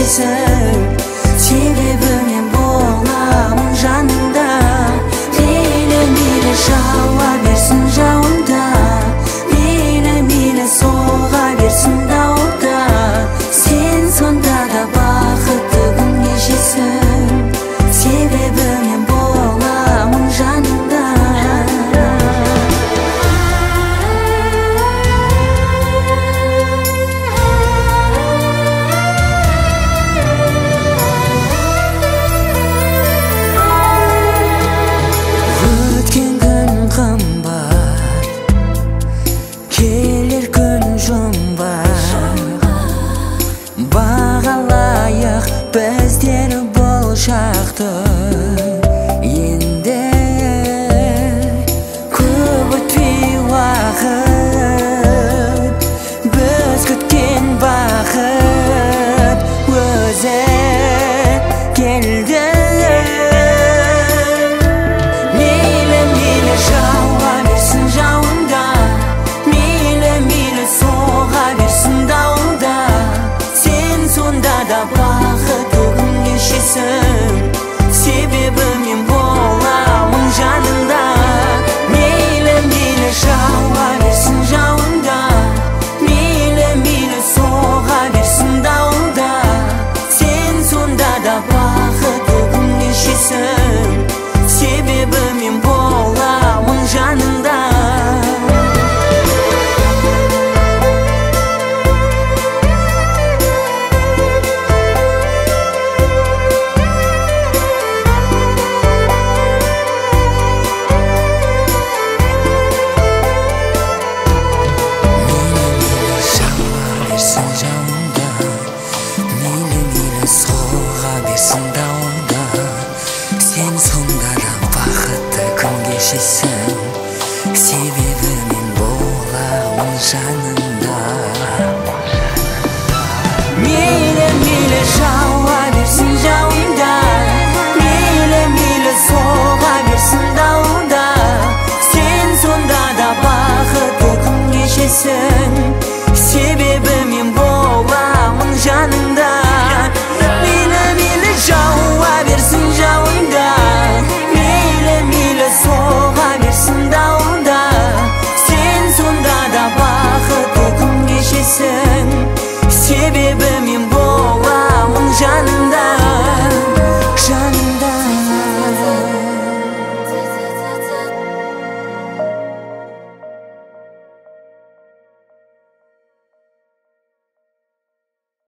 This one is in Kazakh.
кешесің. Себебі мен боламын жаныңда. Мейлі жауа берсін жауында, мейлі соға берсін дауылда. Сен сонда да бақытты күн кешесің. Себебі мен боламын жаныңда. Өткен күн қымбат, келер күн жұмбақ. Бағалайық біздер бұл шақты. Енді көп өтпей уақыт, біз күткен бақыт өзі келді. Мейлі жауа берсін жауында, мейлі соға берсін дауылда. Сен сонда да бақытты күн кешесің. Себебі мен боламын жаныңда. Мейлі жауа берсін жауында, мейлі соға берсін дауылда. Сен сонда да бақытты күн кешесің. Себебі мен боламын жаныңда. Соға берсін дауылда. Сен сонда да бақытты күн кешесің. Себебі мен боламын жаныңда.